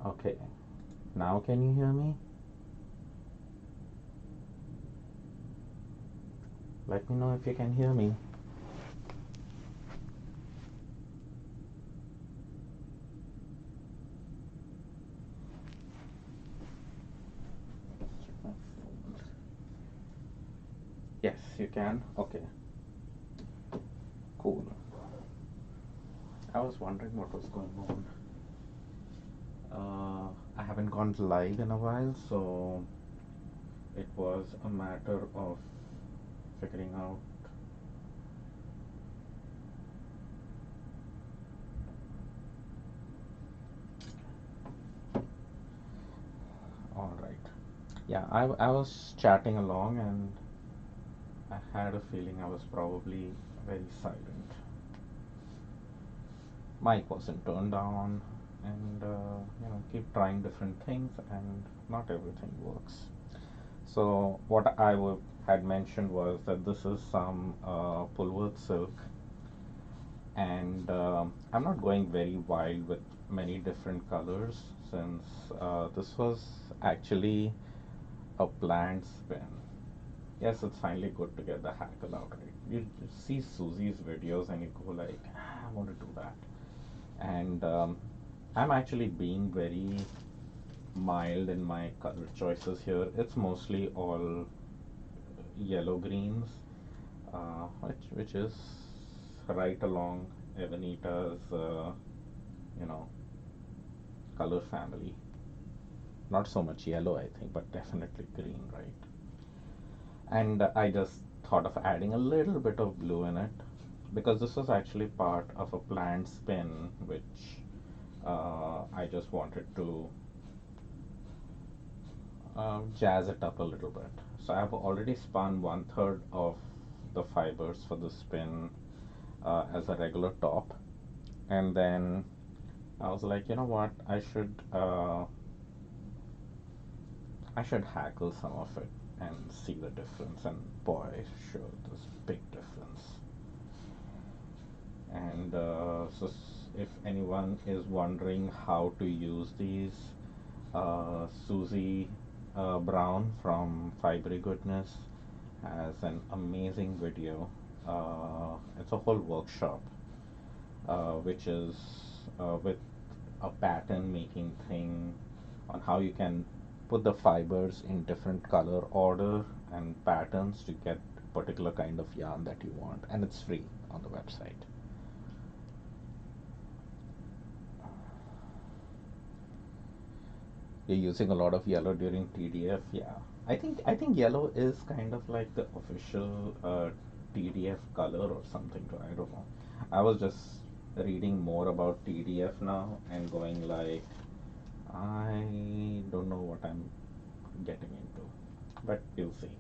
Okay, now can you hear me? Let me know if you can hear me. Yes, you can. Okay, cool. I was wondering what was going on. I haven't gone live in a while, so it was a matter of figuring out. All right. Yeah, I was chatting along and I had a feeling I was probably very silent. Mic wasn't turned on, and keep trying different things, and not everything works. So what had mentioned was that this is some pulwood silk, and I'm not going very wild with many different colors since this was actually a planned spin. Yes, it's finally good to get the hackle out, right? You see Susie's videos and you go like, "Ah, I want to do that," and I'm actually being very mild in my color choices here. It's mostly all yellow greens, which is right along Evanita's you know color family. Not so much yellow, I think, but definitely green, right? And I just thought of adding a little bit of blue in it because this was actually part of a planned spin, which I just wanted to jazz it up a little bit. So I've already spun 1/3 of the fibers for the spin as a regular top, and then I was like, you know what, I should hackle some of it and see the difference. And boy, sure, there's big difference. And if anyone is wondering how to use these, Susie Brown from Fibery Goodness has an amazing video. It's a whole workshop, which is with a pattern making thing on how you can put the fibers in different color order and patterns to get particular kind of yarn that you want, and it's free on the website. You're using a lot of yellow during TDF, yeah. I think yellow is kind of like the official TDF color or something. I don't know. I was just reading more about TDF now and going like, I don't know what I'm getting into, but you'll see.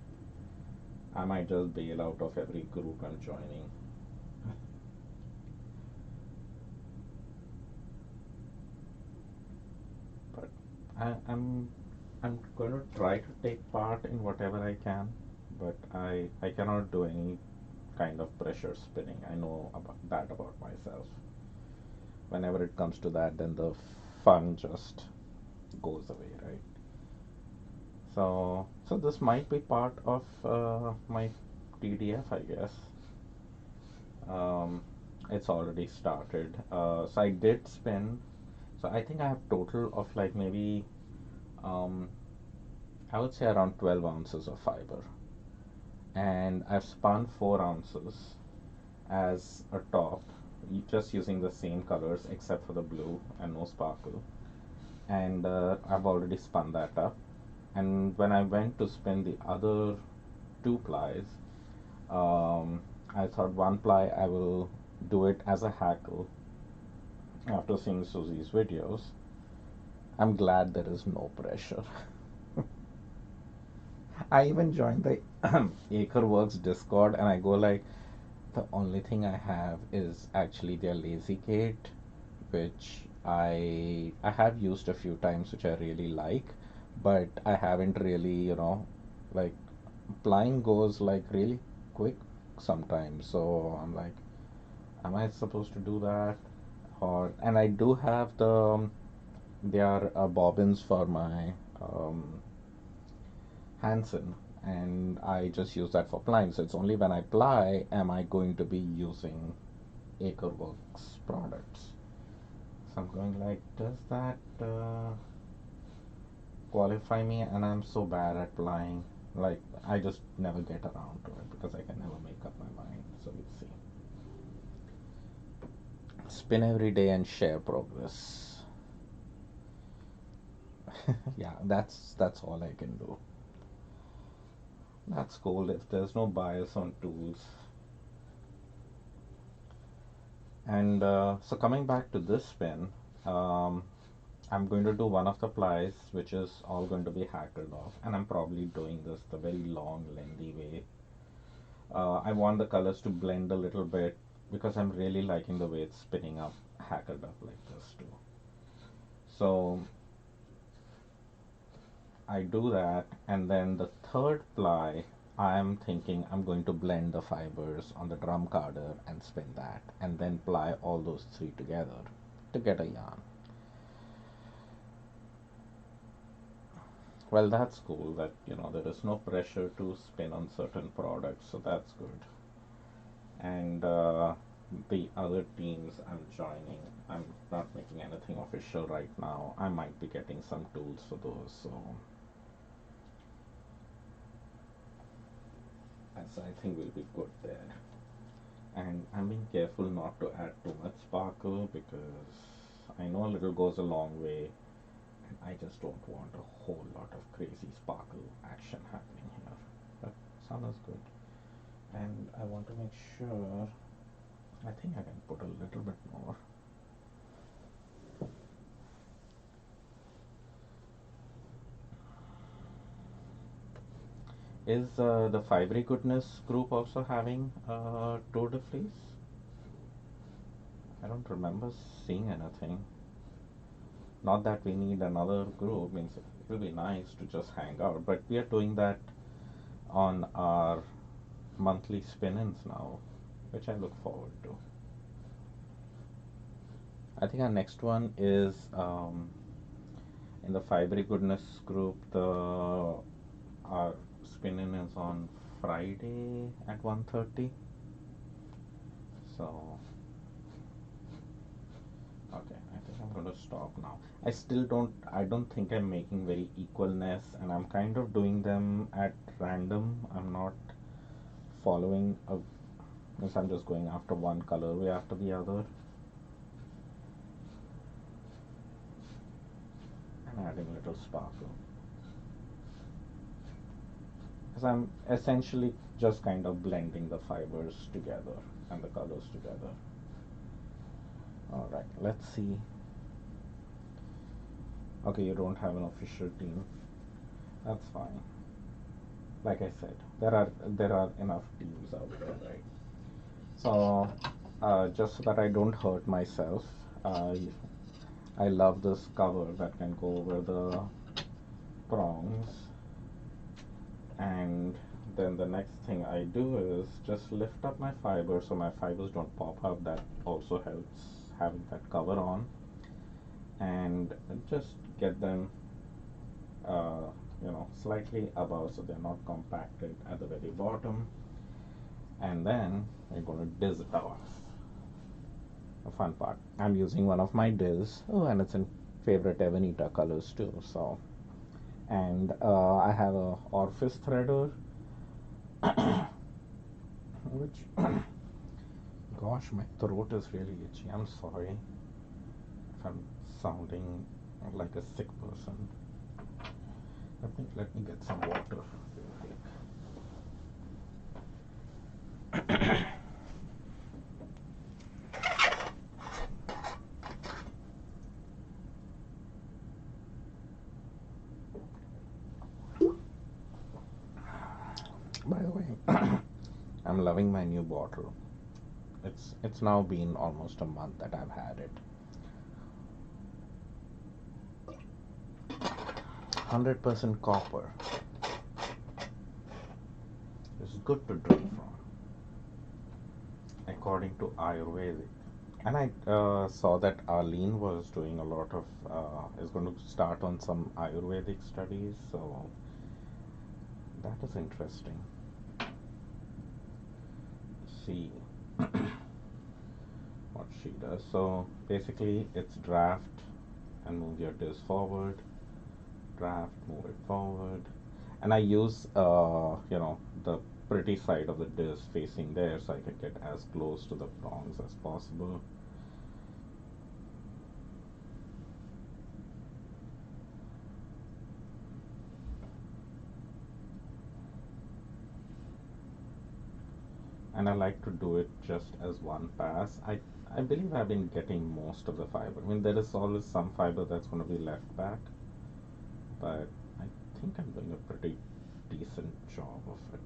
I might just bail out of every group I'm joining. But I'm going to try to take part in whatever I can, but I cannot do any kind of pressure spinning. I know about that about myself. Whenever it comes to that, then the fun just goes away, right? So this might be part of my TDF, I guess. Um, it's already started. So I did spin. So I think I have total of like maybe um, I would say around 12 ounces of fiber, and I've spun 4 ounces as a top, just using the same colors except for the blue and no sparkle. And I've already spun that up. And when I went to spin the other 2 plies, um, I thought 1 ply I will do it as a hackle after seeing Susie's videos. I'm glad there is no pressure. I even joined the Acreworks Discord and I go like, the only thing I have is actually their lazy gate, which I have used a few times, which I really like, but I haven't really, like applying goes like really quick sometimes. So I'm like, am I supposed to do that? Or and I do have the they are bobbins for my um, Hansen, and I just use that for plying. So it's only when I ply am I going to be using Acreworks products. So I'm going like, does that qualify me? And I'm so bad at plying. Like, I just never get around to it because I can never make up my mind. So we'll see. Spin every day and share progress. Yeah, that's all I can do. That's cool if there's no bias on tools. And so coming back to this spin, um, I'm going to do one of the plies, which is all going to be hackled off, and I'm probably doing this the very long, lengthy way. I want the colors to blend a little bit because I'm really liking the way it's spinning up, hackled up like this too. So I do that, and then the third ply, I'm thinking I'm going to blend the fibers on the drum carder and spin that, and then ply all those three together to get a yarn. Well, that's cool that there is no pressure to spin on certain products, so that's good. And the other teams I'm joining, I'm not making anything official right now. I might be getting some tools for those, so I think we'll be good there. And I'm being careful not to add too much sparkle because I know a little goes a long way, and I just don't want a whole lot of crazy sparkle action happening here. But sun is good. And I want to make sure, I think I can put a little bit more. Is the Fibery Goodness group also having Tour de Fleece? I don't remember seeing anything. Not that we need another group, means it will be nice to just hang out, but we are doing that on our monthly spin-ins now, which I look forward to. I think our next one is in the Fibery Goodness group. The our spin-in is on Friday at 1:30. So okay, I think I'm going to stop now. I don't think I'm making very equalness, and I'm kind of doing them at random. I'm not following a, means I'm just going after one colorway after the other and adding a little sparkle. Because I'm essentially just kind of blending the fibers together and the colors together. Alright, let's see. Okay, you don't have an official team. That's fine. Like I said, there are enough teams out there, right? So just so that I don't hurt myself, uh, I love this cover that can go over the prongs. And then the next thing I do is just lift up my fibers so my fibers don't pop up. That also helps having that cover on, and just get them slightly above so they're not compacted at the very bottom. And then we're going to diz it off. The fun part, I'm using one of my diz. Oh, and it's in favorite Evanita colors too. So, and I have a orifice threader, which gosh, my throat is really itchy. I'm sorry if I'm sounding like a sick person. Let me get some water real quick. By the way, I'm loving my new bottle. It's now been almost a month that I've had it. 100% copper. It's good to drink from, according to Ayurvedic. And I saw that Arlene was doing a lot of, is going to start on some Ayurvedic studies, so that is interesting. See what she does. So basically, it's draft and move your disc forward, draft, move it forward. And I use, the pretty side of the disc facing there so I can get as close to the prongs as possible. And I like to do it just as one pass. I believe I've been getting most of the fiber. I mean, there is always some fiber that's going to be left back, but I think I'm doing a pretty decent job of it.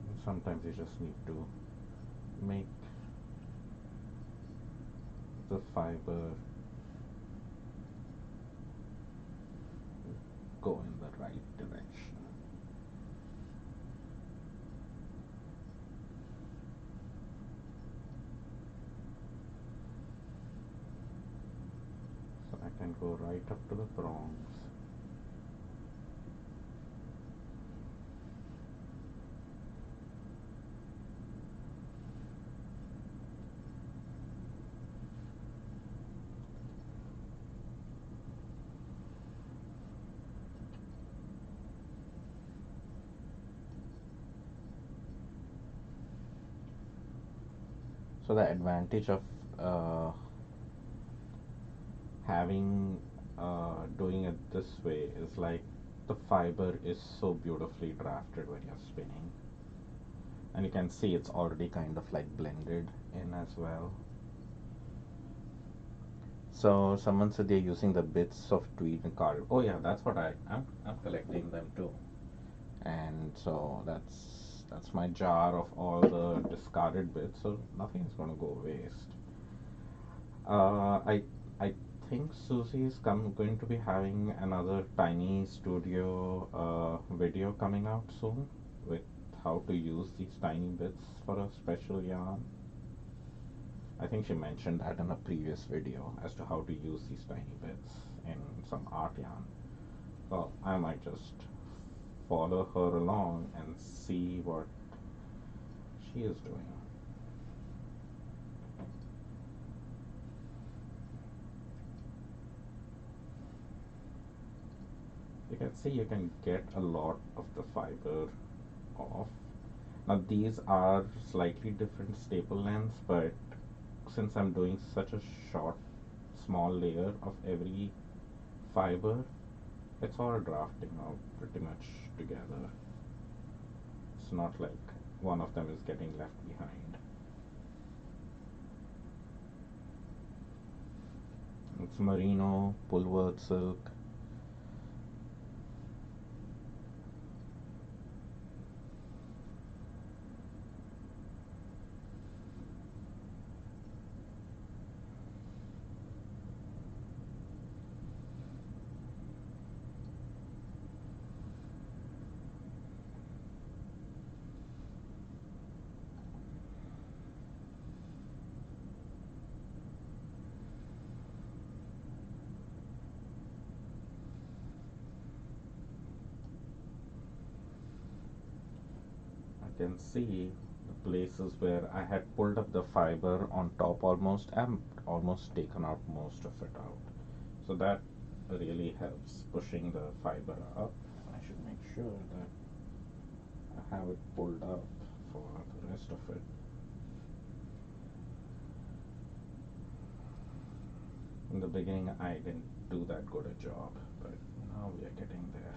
And sometimes you just need to make the fiber go in the right direction. So I can go right up to the prongs. So the advantage of uh, having doing it this way is like the fiber is so beautifully drafted when you're spinning, and you can see it's already kind of like blended in as well. So someone said they're using the bits of tweed and card. Oh yeah, that's what I'm collecting them too. And so that's my jar of all the discarded bits, so nothing is going to go waste. I think Susie is going to be having another tiny studio video coming out soon with how to use these tiny bits for a special yarn. I think she mentioned that in a previous video as to how to use these tiny bits in some art yarn. Well, I might just follow her along and see what she is doing. You can see you can get a lot of the fiber off. Now these are slightly different staple lengths, but since I'm doing such a short, small layer of every fiber, it's all drafting out pretty much together. It's not like one of them is getting left behind. It's merino, pulworth silk. I can see the places where I had pulled up the fiber on top almost and almost taken out most of it out. So that really helps pushing the fiber up. I should make sure that I have it pulled up for the rest of it. In the beginning, I didn't do that good a job, but now we are getting there.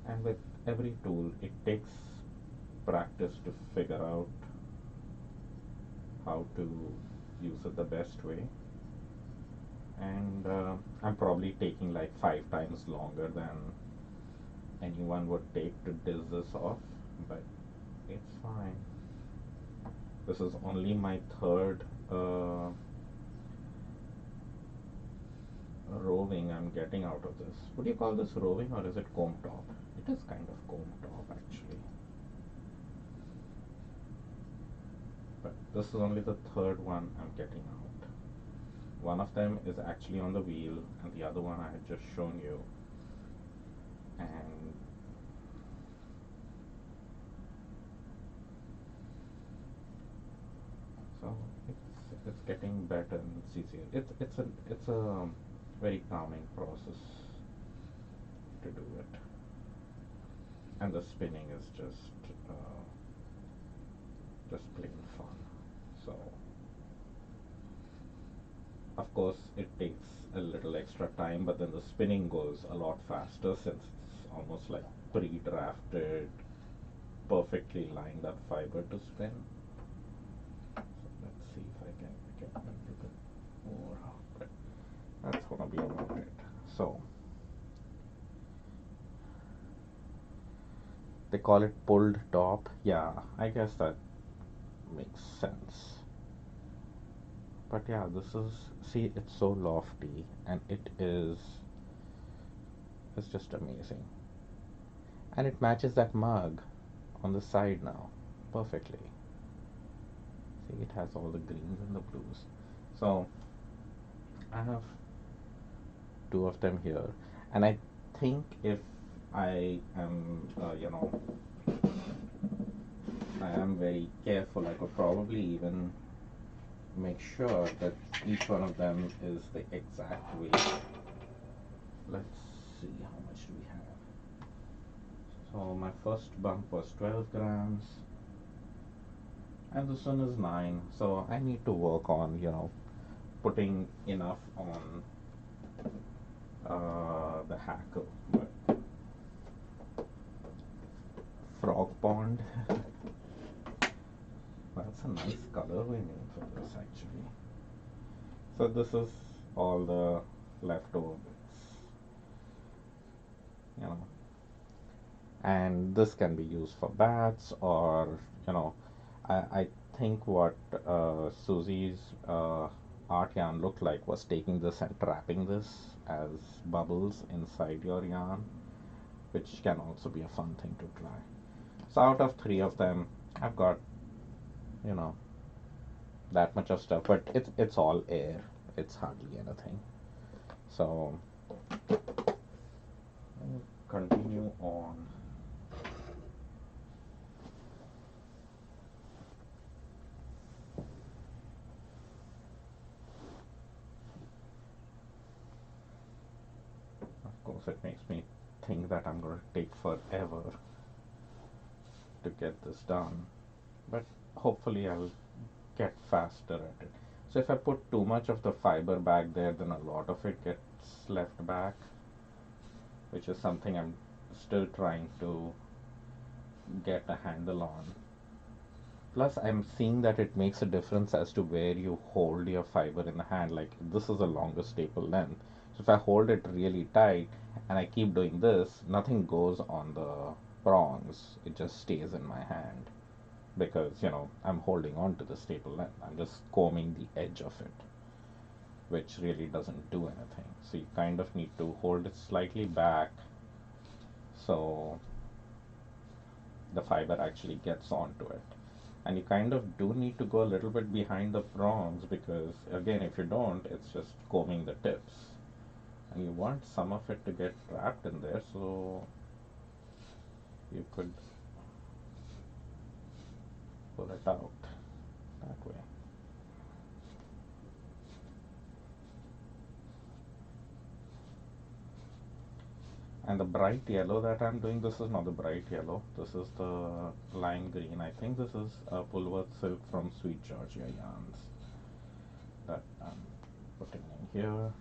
And with every tool, it takes practice to figure out how to use it the best way. And I'm probably taking like 5 times longer than anyone would take to diz this off, but it's fine. This is only my third roving I'm getting out of this. Would you call this roving or is it comb top? It is kind of comb top actually. But this is only the third one I'm getting out. One of them is actually on the wheel and the other one I had just shown you. And so it's getting better and it's easier. It's a very calming process to do it. And the spinning is just plain fun. So of course it takes a little extra time, but then the spinning goes a lot faster since it's almost like pre-drafted, perfectly lined up fiber to spin. So let's see if I can get a little bit more out, but that's gonna be about it. So they call it pulled top. Yeah, I guess that makes sense. But yeah, this is, see, it's so lofty and it's just amazing. And it matches that mug on the side now perfectly. See, it has all the greens and the blues. So I have two of them here, and I think if I am, I am very careful, I could probably even make sure that each one of them is the exact weight. Let's see, how much do we have? So my first bump was 12 grams, and this one is 9. So I need to work on, putting enough on the hackle. But frog pond, that's a nice colorway name for this actually. So this is all the leftover bits, you know, and this can be used for bats or, you know, I think what Susie's art yarn looked like was taking this and trapping this as bubbles inside your yarn, which can also be a fun thing to try. So out of three of them, I've got, you know, that much of stuff, but it's all air. It's hardly anything. So I'll continue on. Of course, it makes me think that I'm going to take forever to get this done, but hopefully I'll get faster at it. So if I put too much of the fiber back there, then a lot of it gets left back, which is something I'm still trying to get a handle on. Plus, I'm seeing that it makes a difference as to where you hold your fiber in the hand. Like, this is a longer staple length. So if I hold it really tight and I keep doing this, nothing goes on the prongs. It just stays in my hand because, I'm holding on to the staple length. I'm just combing the edge of it, which really doesn't do anything. So you kind of need to hold it slightly back so the fiber actually gets onto it. And you kind of do need to go a little bit behind the prongs because, again, if you don't, it's just combing the tips. And you want some of it to get trapped in there, so you could pull it out that way. And the bright yellow that I'm doing, this is not the bright yellow, this is the lime green. I think this is a Pulworth silk from Sweet Georgia yarns that I'm putting in here.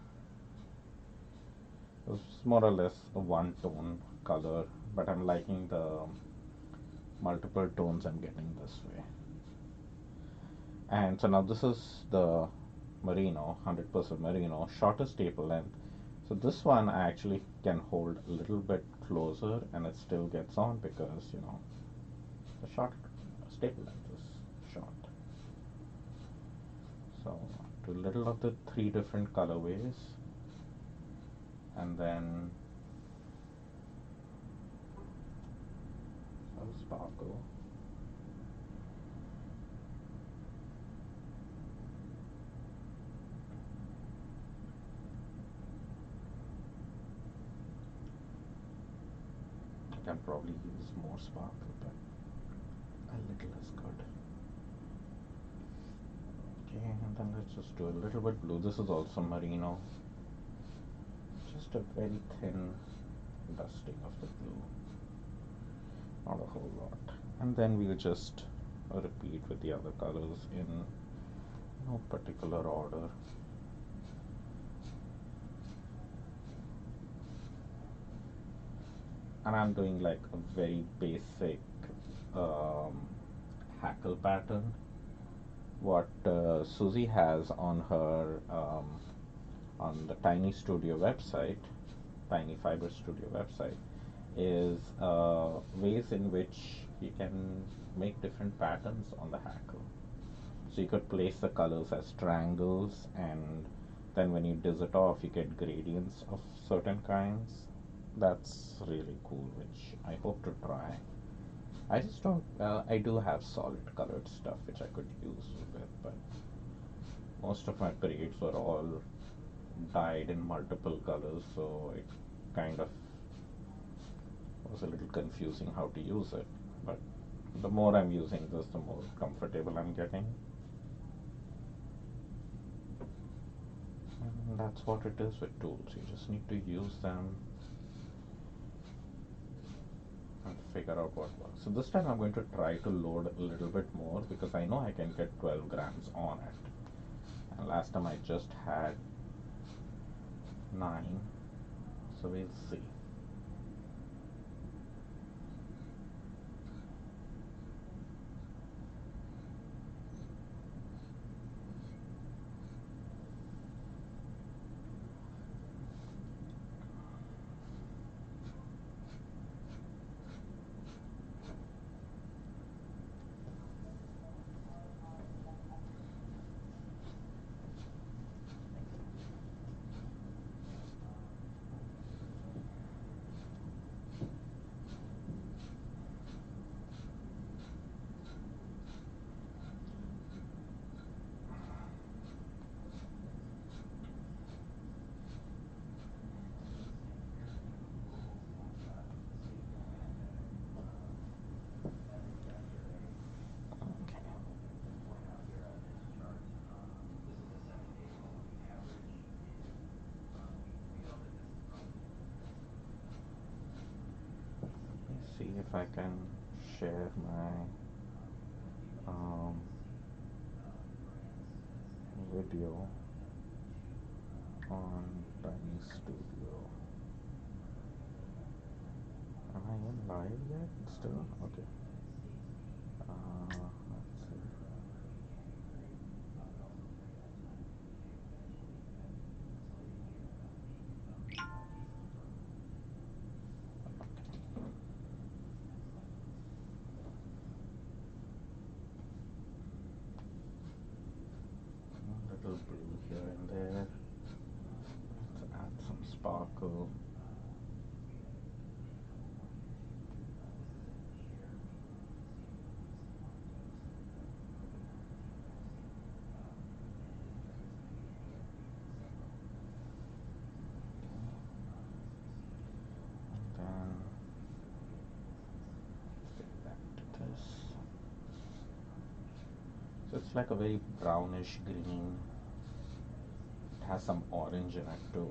It's more or less a one tone color, but I'm liking the multiple tones I'm getting this way. And so now this is the merino, 100% merino, shorter staple length. So this one I actually can hold a little bit closer and it still gets on because, the short staple length is short. So to little of the three different colorways. and then some sparkle. I can probably use more sparkle, but a little is good. Okay, and then let's just do a little bit blue. This is also merino. Just a very thin dusting of the blue, not a whole lot. And then we'll just repeat with the other colors in no particular order. And I'm doing like a very basic um, hackle pattern. What Susie has on her on the Tiny Studio website, Tiny Fiber Studio website, is ways in which you can make different patterns on the hackle. So you could place the colors as triangles, and then when you diz it off, you get gradients of certain kinds. That's really cool, which I hope to try. I just don't. I do have solid colored stuff which I could use with, but most of my braids were all dyed in multiple colors, so it kind of was a little confusing how to use it. But the more I'm using this, the more comfortable I'm getting. And that's what it is with tools. You just need to use them and figure out what works. So this time I'm going to try to load a little bit more because I know I can get 12 grams on it. And last time I just had 9. So we'll see. Okay. Let me see if I can share my um, video on Tiny Studio. Am I in live yet? Still? Okay. Let's see. A little blue here and there. Let's add some sparkle. And then fit that to this. So it's like a very brownish green. It has some orange in it too.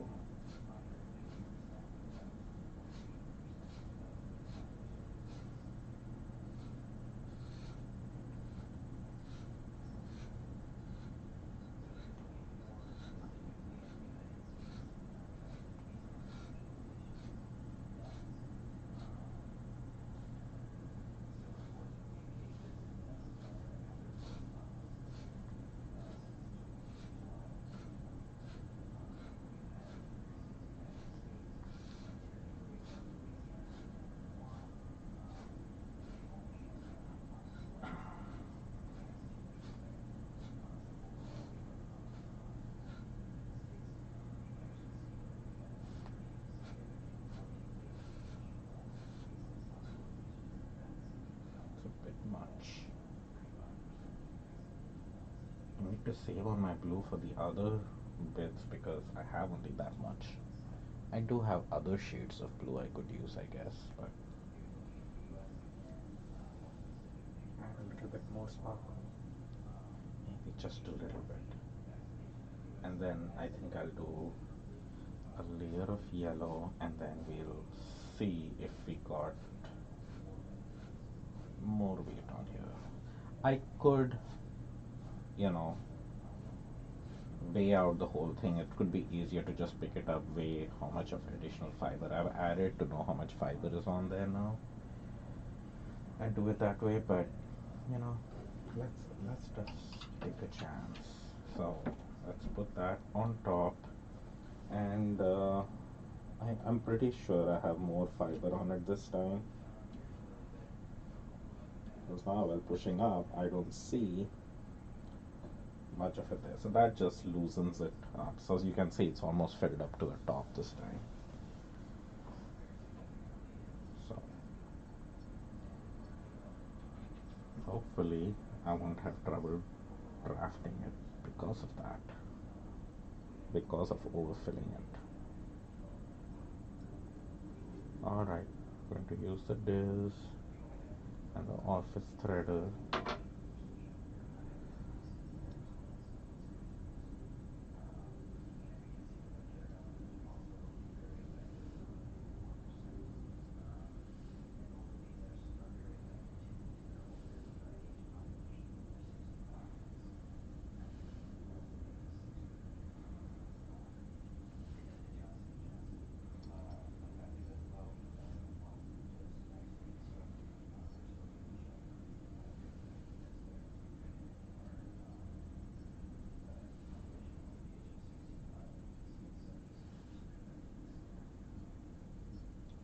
save on my blue for the other bits because I have only that much. I do have other shades of blue I could use, I guess, but add a little bit more sparkle, maybe just a little bit. And then I think I'll do a layer of yellow, and then we'll see if we got more weight on here. I could, you know, weigh out the whole thing. It could be easier to just pick it up, weigh how much of additional fiber I've added to know how much fiber is on there now, and do it that way. But you know, let's just take a chance. So let's put that on top, and I'm pretty sure I have more fiber on it this time. Because now while pushing up, I don't see much of it there. So that just loosens it up. So as you can see, it's almost filled up to the top this time. So hopefully I won't have trouble drafting it because of that, because of overfilling it. Alright, going to use the diz and the office threader.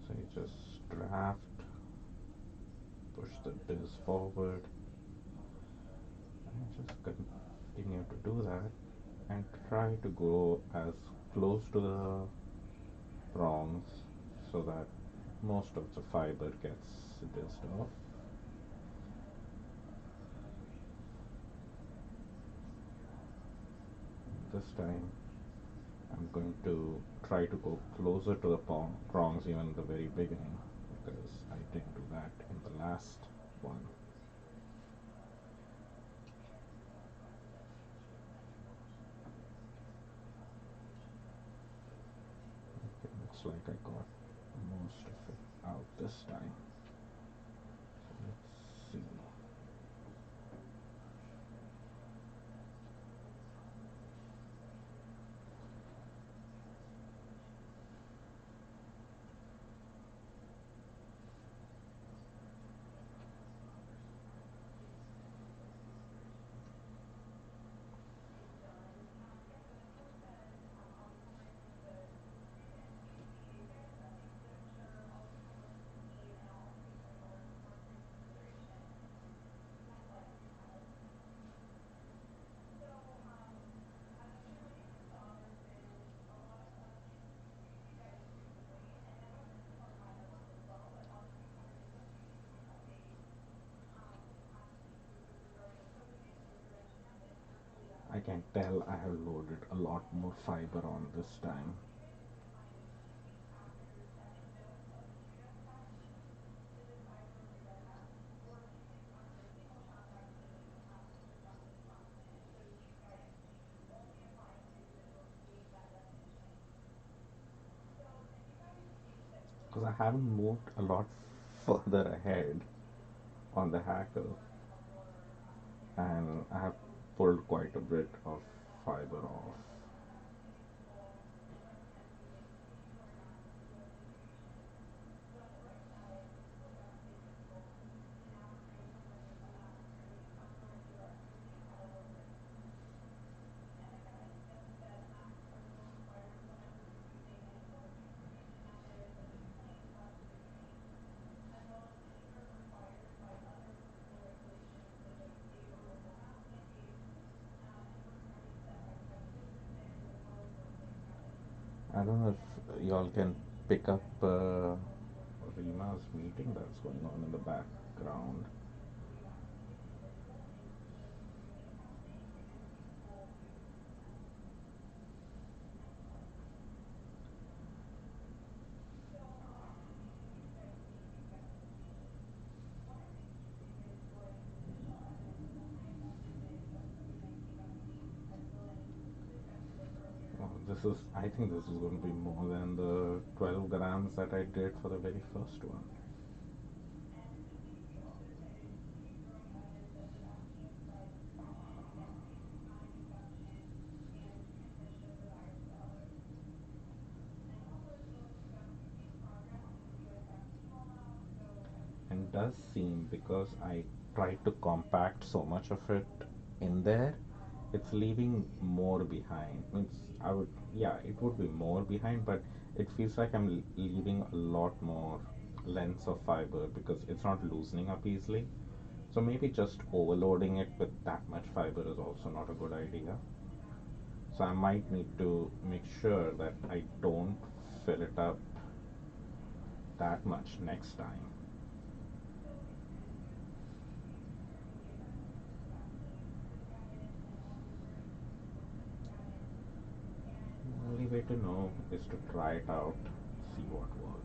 So you just draft, push the diz forward, and just continue to do that, and try to go as close to the prongs so that most of the fiber gets dizzed off. This time I'm going to try to go closer to the prongs even in the very beginning, because I didn't do that in the last one. It looks like I got most of it out this time. So let's see. I can tell I have loaded a lot more fiber on this time. Because I haven't moved a lot further ahead on the hackle, and I have pulled quite a bit of fiber off. I don't know if y'all can pick up Rima's meeting that's going on in the background. This is, I think this is going to be more than the 12 grams that I did for the very first one. And does seem, because I tried to compact so much of it in there, it's leaving more behind. Means I would, yeah, it would be more behind, but it feels like I'm leaving a lot more lengths of fiber because it's not loosening up easily. So maybe just overloading it with that much fiber is also not a good idea. So I might need to make sure that I don't fill it up that much next time. The only way to know is to try it out, see what works.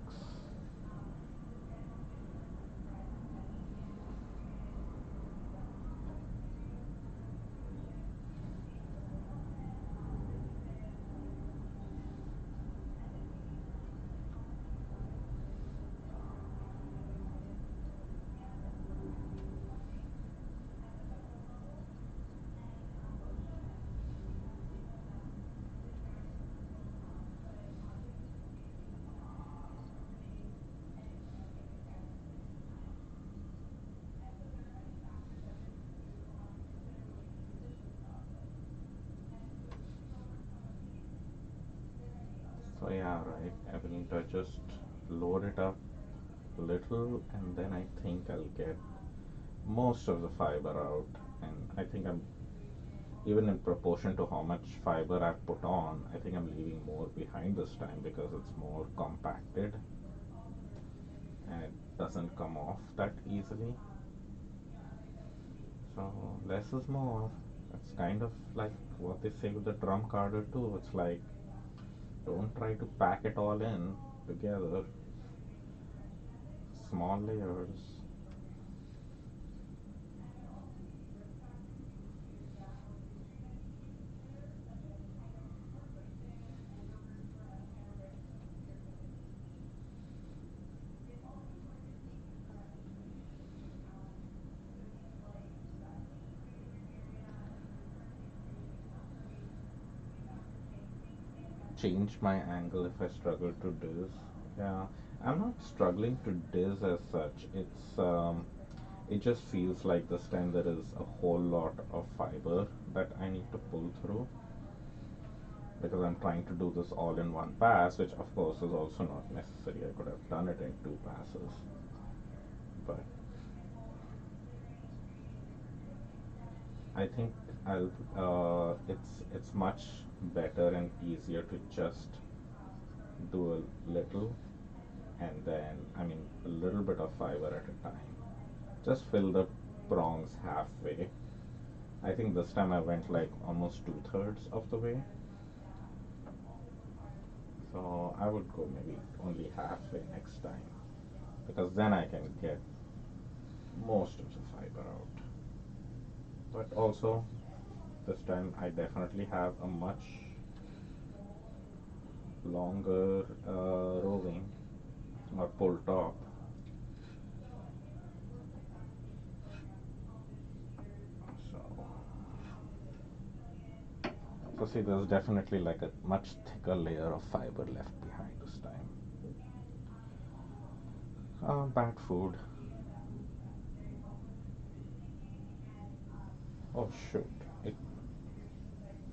So yeah, right. I will need to just load it up a little, and then I think I'll get most of the fiber out. And I think I'm, even in proportion to how much fiber I've put on, I think I'm leaving more behind this time because it's more compacted and it doesn't come off that easily. So less is more. It's kind of like what they say with the drum carder too. It's like, don't try to pack it all in together. Small layers. Change my angle if I struggle to diz. Yeah, I'm not struggling to diz as such. It just feels like this time there is a whole lot of fiber that I need to pull through because I'm trying to do this all in one pass, which of course is also not necessary. I could have done it in two passes, but I think I'll. It's much better and easier to just do a little, and then I mean a little bit of fiber at a time. Just fill the prongs halfway. I think this time I went like almost 2/3 of the way. So I would go maybe only halfway next time because then I can get most of the fiber out. But also this time I definitely have a much longer roving or pull top. So, so see, there's definitely like a much thicker layer of fiber left behind this time. Bad food. Oh shoot! It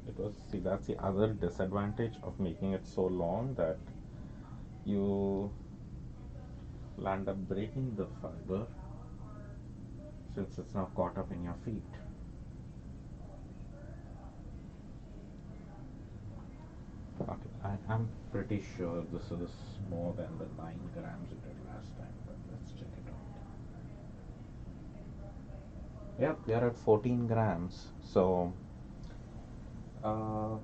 it was, see, that's the other disadvantage of making it so long that you land up breaking the fiber since it's now caught up in your feet. Okay, I'm pretty sure this is more than the 9 grams we did last time, but let's check it out. Yep, we are at 14 grams, so uh,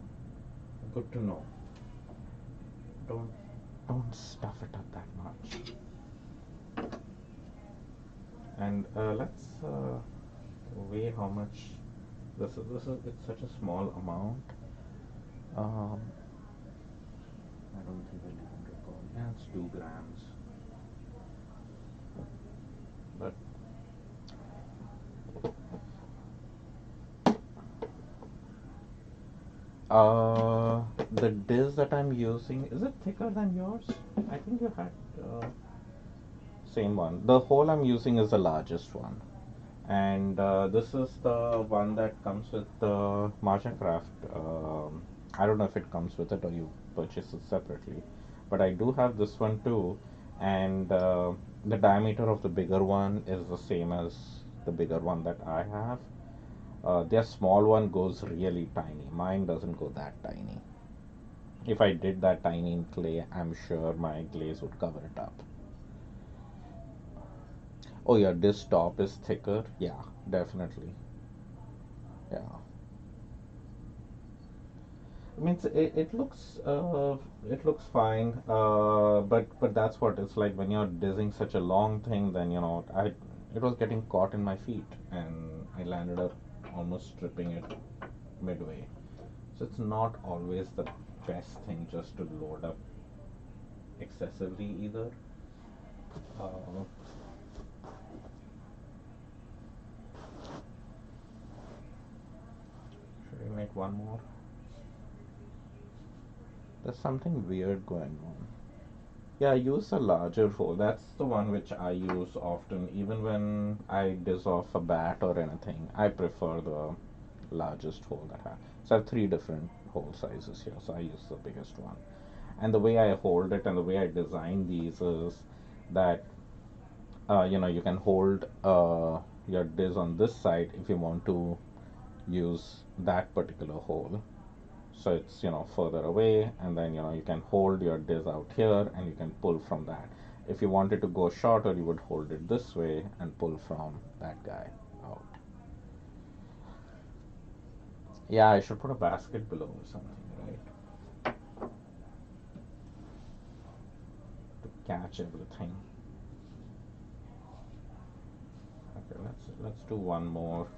good to know. Don't don't stuff it up that much. And let's weigh how much this is. This is, it's such a small amount. Um, it's 2 grams. But the disc that I'm using, is it thicker than yours? I think you had same one. The hole I'm using is the largest one, and this is the one that comes with the Marja Craft. I don't know if it comes with it or you purchase it separately, but I do have this one too, and the diameter of the bigger one is the same as the bigger one that I have. Their small one goes really tiny. Mine doesn't go that tiny. If I did that tiny in clay, I'm sure my glaze would cover it up. Oh yeah, this top is thicker. Yeah, definitely. Yeah. I mean, it looks fine. But that's what it's like when you're dizzing such a long thing. Then it was getting caught in my feet, and I landed up almost stripping it midway. So it's not always the best thing just to load up excessively either. Uh, should we make one more? There's something weird going on. Yeah, I use a larger hole. That's the one which I use often, even when I dissolve a bat or anything. I prefer the largest hole that I have. So I have three different hole sizes here, so I use the biggest one. And the way I hold it and the way I design these is that you can hold your dish on this side if you want to use that particular hole, so it's further away, and then you can hold your dish out here and you can pull from that. If you wanted to go shorter, you would hold it this way and pull from that guy out. Yeah, I should put a basket below or something, right, to catch everything. Okay, let's do one more.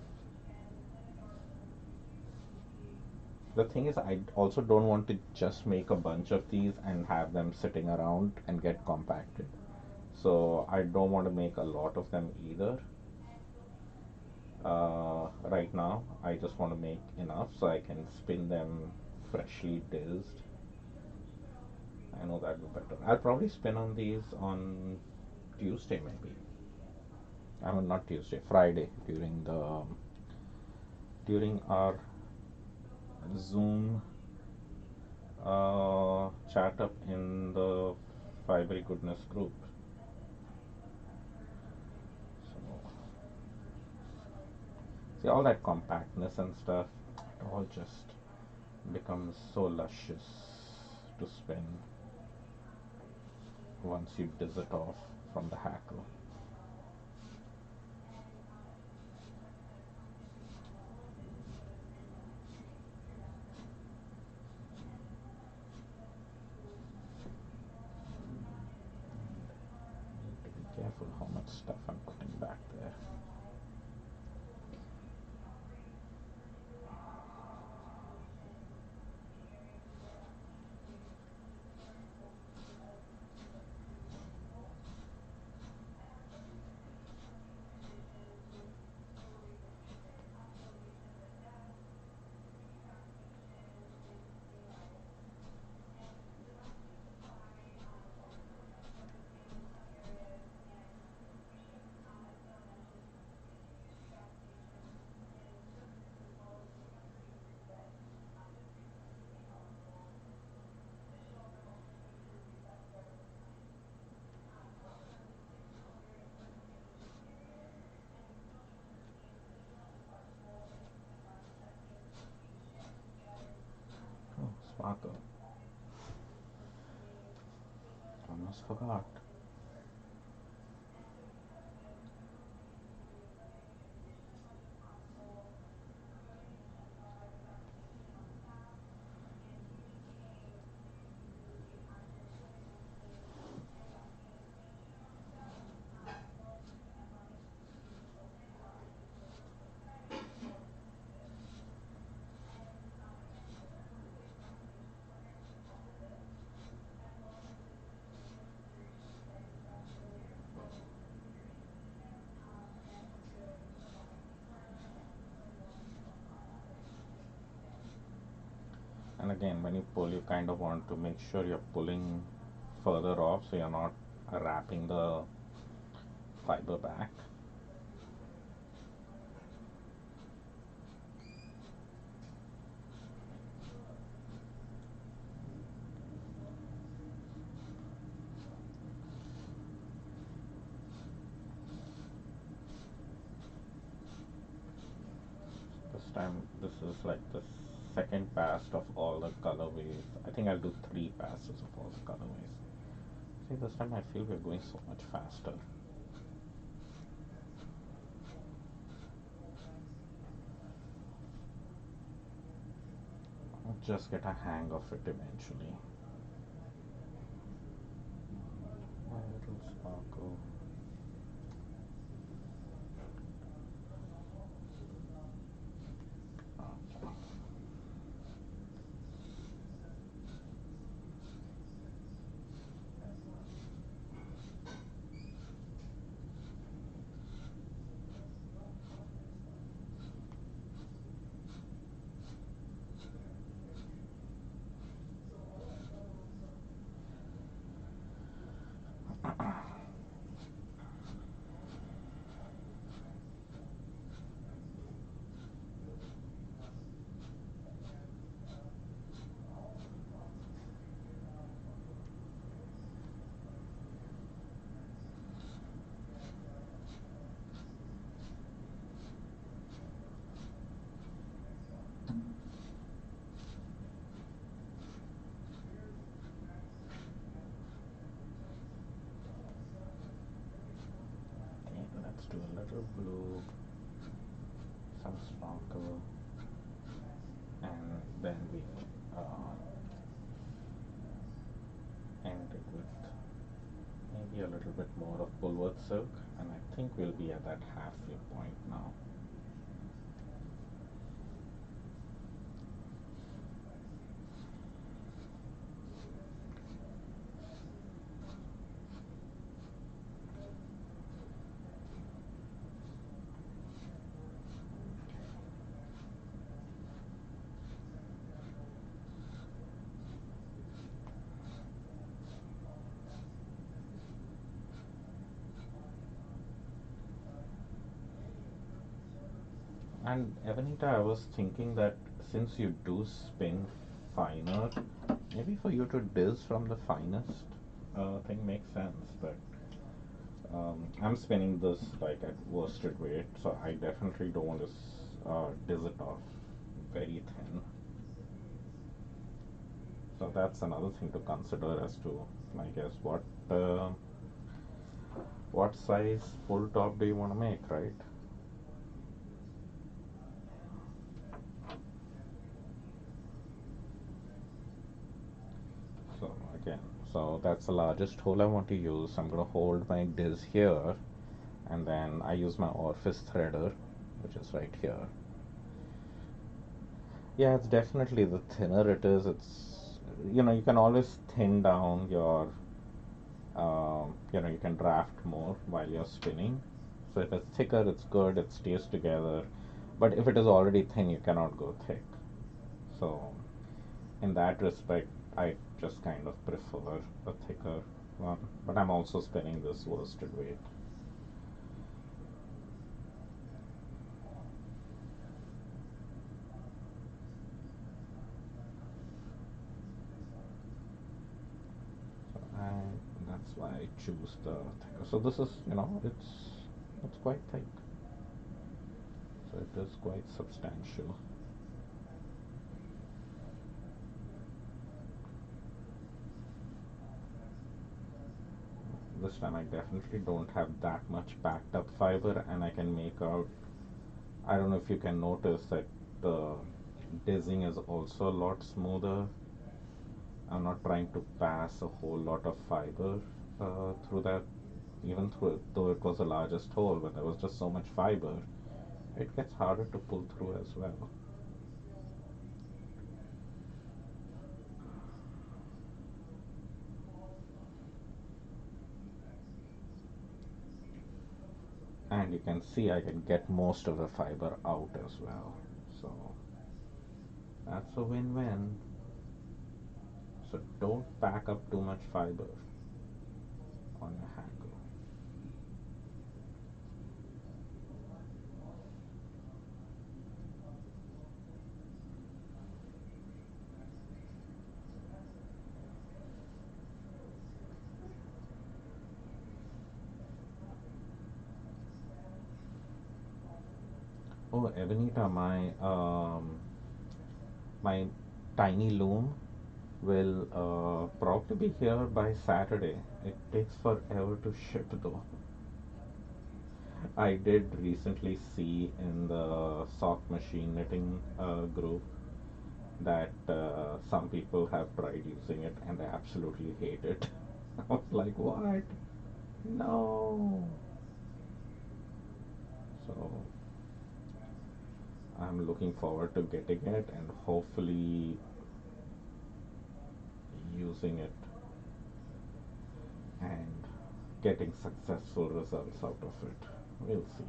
The thing is, I also don't want to just make a bunch of these and have them sitting around and get compacted. So I don't want to make a lot of them either. Right now, I just want to make enough so I can spin them freshly dizzed. I know that would be better. I'll probably spin on these on Tuesday, maybe. I mean, not Tuesday, Friday during our Zoom chat up in the Fibery Goodness group. So, see all that compactness and stuff, it all just becomes so luscious to spin once you diz it off from the hackle. Need to be careful how much stuff I'm putting back there. Oh, sparkle. Almost forgot. And again, when you pull, you kind of want to make sure you're pulling further off so you're not wrapping the fiber back. This time, this is like the second pass of all the colorways. I think I'll do three passes of all the colorways. See, this time I feel we're going so much faster. I'll just get a hang of it eventually. A little sparkle. Okay. Okay, let's do a little blue, some sparkle, and then we uh, end it with maybe a little bit more of bullet silk, and I think we'll be at that halfway point now. And Evanita, I was thinking that since you do spin finer, maybe for you to diz from the finest thing makes sense, but I'm spinning this like at worsted weight, so I definitely don't want to diz it off very thin. So that's another thing to consider as to, I guess, uh, what size full top do you want to make, right? So again, so that's the largest hole I want to use. I'm going to hold my diz here, and then I use my orifice threader, which is right here. Yeah, it's definitely the thinner it is, it's, you can always thin down your, you can draft more while you're spinning. So if it's thicker, it's good, it stays together. But if it is already thin, you cannot go thick. So in that respect, I just kind of prefer a thicker one. But I'm also spinning this worsted weight. So that's why I choose the thicker. So this is, it's quite thick. So it is quite substantial. This time I definitely don't have that much packed up fiber, and I can make out, I don't know if you can notice that the dizzing is also a lot smoother. I'm not trying to pass a whole lot of fiber through that, even though it was the largest hole, but there was just so much fiber, it gets harder to pull through as well. And you can see I can get most of the fiber out as well. So that's a win-win. So don't pack up too much fiber on your hackle. Oh, Ebenita, my tiny loom will probably be here by Saturday. It takes forever to ship though. I did recently see in the sock machine knitting group that some people have tried using it and they absolutely hate it. I was like, what? No. So I'm looking forward to getting it and hopefully using it and getting successful results out of it. We'll see.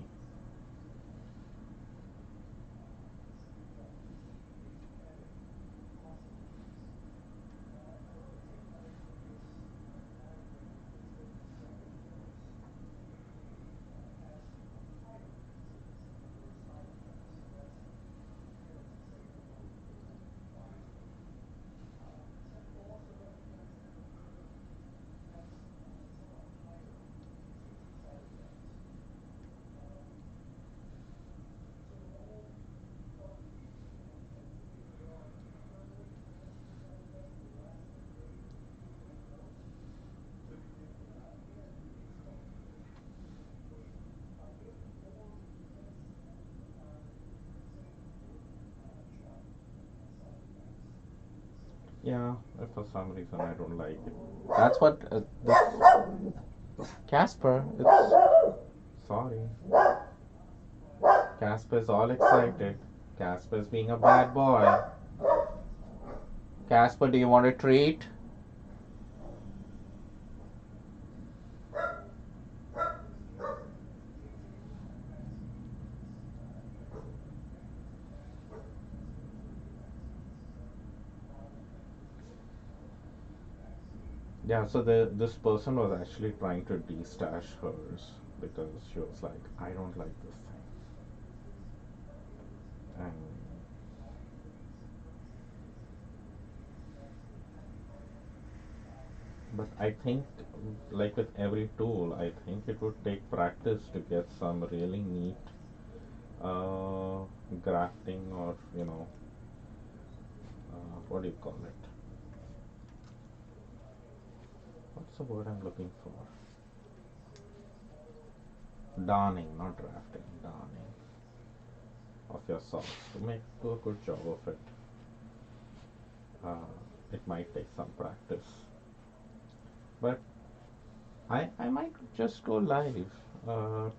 Yeah, if for some reason I don't like it. That's what Casper. It's sorry. Casper's all excited. Casper's being a bad boy. Casper, do you want a treat? Yeah, so this person was actually trying to destash hers because she was like, I don't like this thing. And but I think like with every tool, I think it would take practice to get some really neat uh, grafting or what do you call it? What's the word I'm looking for? Darning, not drafting, darning of your socks to make do a good job of it. It might take some practice, but I might just go live, uh,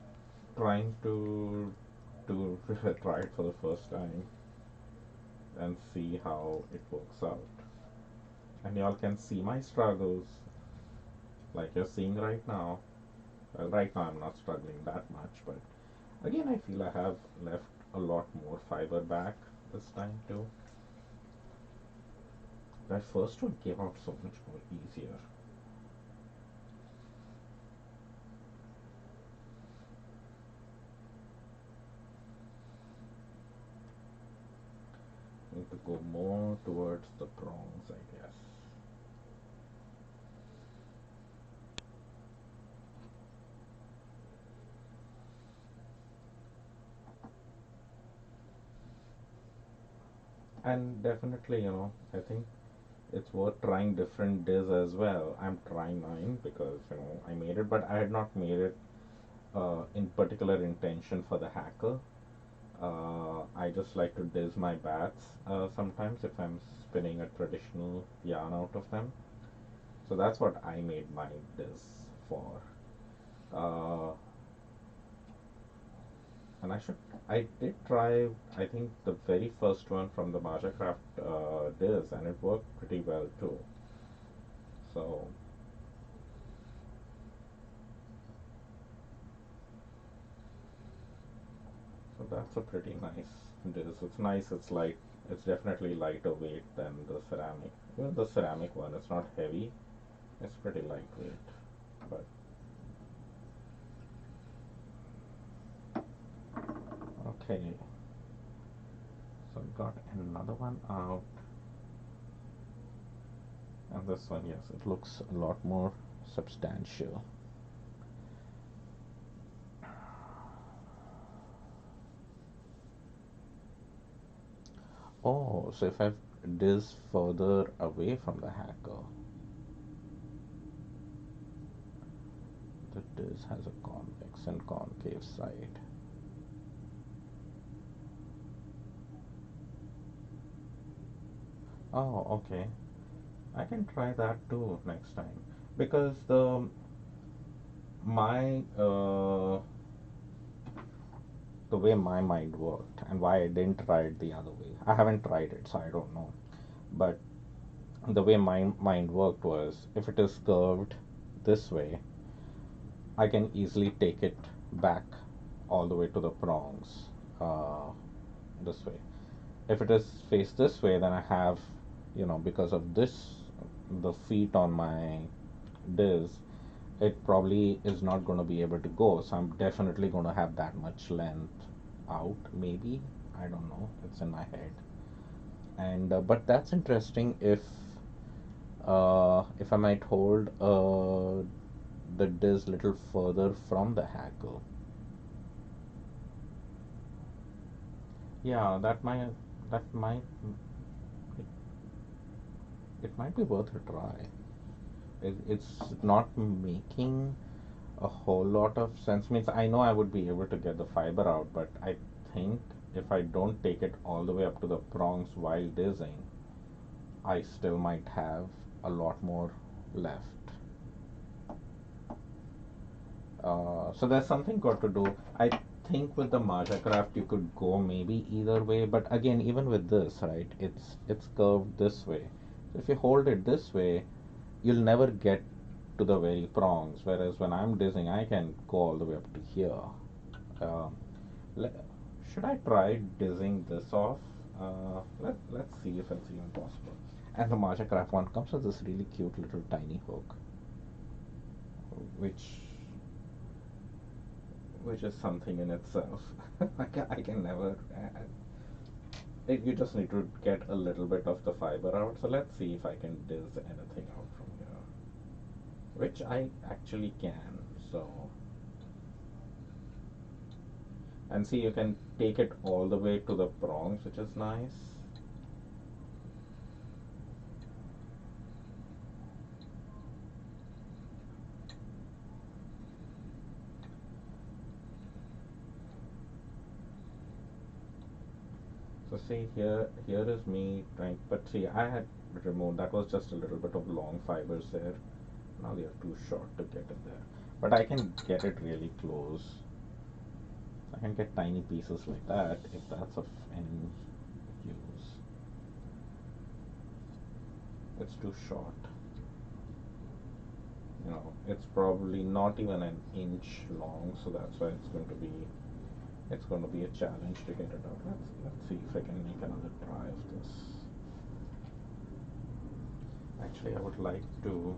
trying to try it for the first time and see how it works out. And y'all can see my struggles like you're seeing right now. Well, right now I'm not struggling that much, but again, I feel I have left a lot more fiber back this time too. That first one came out so much more easier. Need to go more towards the prongs, I guess. And definitely, I think it's worth trying different diz as well. I'm trying mine because I made it, but I had not made it in particular intention for the hacker. I just like to diz my bats sometimes if I'm spinning a traditional yarn out of them. So that's what I made my diz for. Uh, and I did try, I think the very first one from the Mastercraft diz, and it worked pretty well too. So, so that's a pretty nice diz. It's nice. It's light. It's definitely lighter weight than the ceramic. Even the ceramic one, it's not heavy. It's pretty lightweight. But okay, so we got another one out, and this one, yes, it looks a lot more substantial. Oh, so if I this further away from the hacker, the disk has a convex and concave side. Oh, okay. I can try that too next time because my the way my mind worked and why I didn't try it the other way. I haven't tried it, so I don't know. But the way my mind worked was if it is curved this way, I can easily take it back all the way to the prongs uh, this way. If it is faced this way, then I have, because of this, the feet on my disc, it probably is not going to be able to go. So I'm definitely going to have that much length out, maybe. I don't know. It's in my head. And but that's interesting if I might hold the disc little further from the hackle. Yeah, that might it, it might be worth a try. It's not making a whole lot of sense. Means I know I would be able to get the fiber out, but I think if I don't take it all the way up to the prongs while dizzing, I still might have a lot more left. So there's something got to do. I think with the Maja craft you could go maybe either way, but again, even with this, right? It's curved this way. So if you hold it this way, you'll never get to the very prongs. Whereas when I'm dizzing, I can go all the way up to here. Um, le- should I try dizzing this off? Let's see if it's even possible. And the Maja craft one comes with this really cute little tiny hook, which is something in itself. I can never. You just need to get a little bit of the fiber out. So let's see if I can diz anything out from here, which I actually can. So, and see, you can take it all the way to the prongs, which is nice. So see here is me trying, but see, I had removed, that was just a little bit of long fibers there. Now they are too short to get in there, but I can get it really close. I can get tiny pieces like that if that's of any use. It's too short. It's probably not even an inch long, so that's why it's going to be a challenge to get it out. Let's see if I can make another try of this. Actually, I would like to.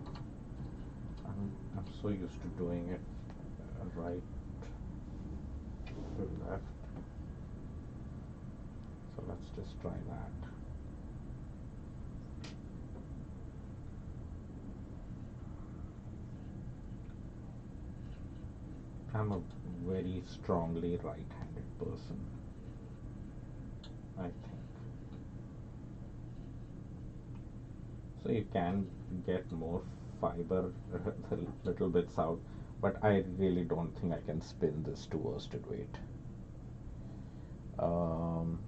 I'm so used to doing it right to left, so let's just try that. I'm a very strongly right-handed person, I think. So you can get more fiber, the little bits out, but I really don't think I can spin this to worsted weight. Um,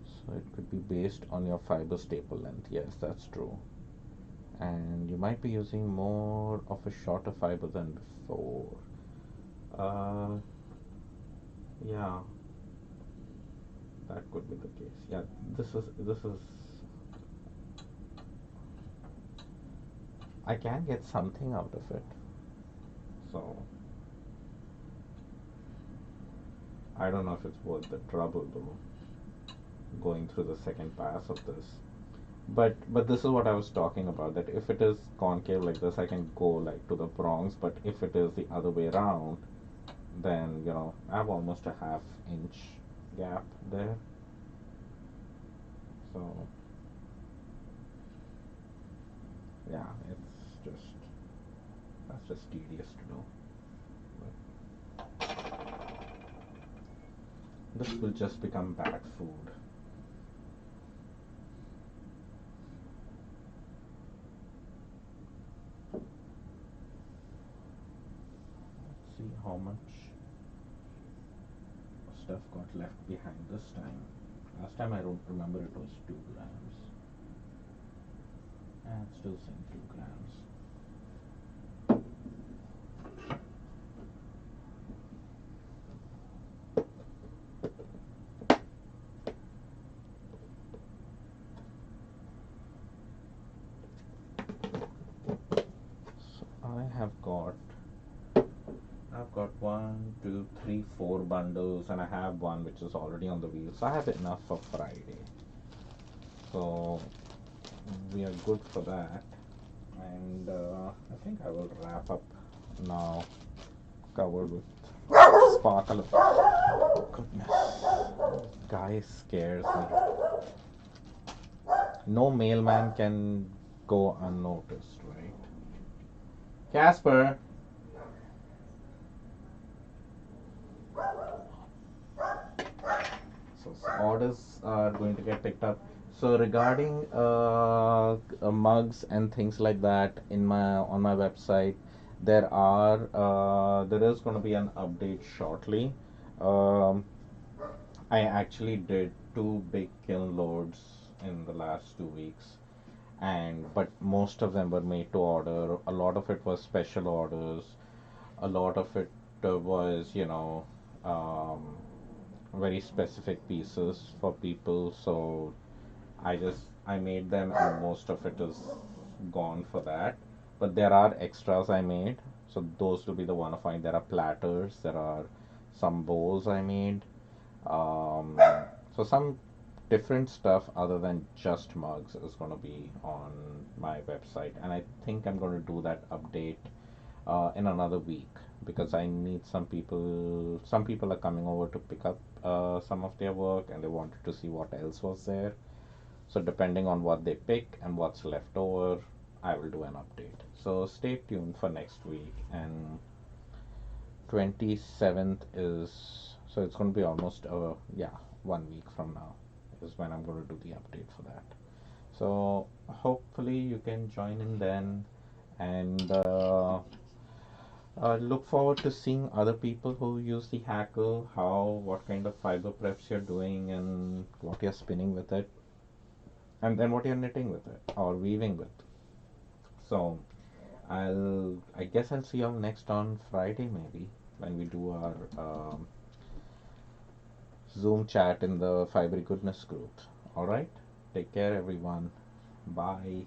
so it could be based on your fiber staple length. Yes, that's true. And you might be using more of a shorter fiber than before. Uh, yeah, that could be the case. Yeah, this is. I can get something out of it. So I don't know if it's worth the trouble though. going through the second pass of this. But this is what I was talking about, that if it is concave like this, I can go like to the prongs, but if it is the other way around, then I have almost a ½ inch gap there. So yeah, it's just that's just tedious to do. But this will just become bad food. Let's see how much stuff got left behind this time. Last time I don't remember, it was 2 grams. And still saying 2 grams. So I've got 1, 2, 3, 4 bundles, and I have one which is already on the wheel. So I have enough for Friday. So we are good for that. And I think I will wrap up now, covered with sparkle. Goodness, guy scares me. No mailman can go unnoticed, right? Casper. So orders are going to get picked up. So regarding mugs and things like that, on my website, there is going to be an update shortly. Um, I actually did 2 big kiln loads in the last 2 weeks, and but most of them were made to order. A lot of it was special orders. A lot of it was, um, very specific pieces for people. So I made them, and most of it is gone for that. But there are extras I made, so those will be the one of mine. There are platters, there are some bowls I made. Um, so some different stuff other than just mugs is going to be on my website, and I think I'm going to do that update in another week, because I need some people. Some people are coming over to pick up some of their work, and they wanted to see what else was there. So depending on what they pick and what's left over, I will do an update. So stay tuned for next week. And 27th is, so it's going to be almost yeah, 1 week from now is when I'm going to do the update for that. So hopefully you can join in then, and look forward to seeing other people who use the Hackle, what kind of fiber preps you're doing, and what you're spinning with it, and then what you're knitting with it or weaving with. So I guess I'll see you all next on Friday, maybe, when we do our Zoom chat in the Fibery Goodness group. All right, take care, everyone. Bye.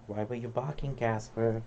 Why were you barking, Casper?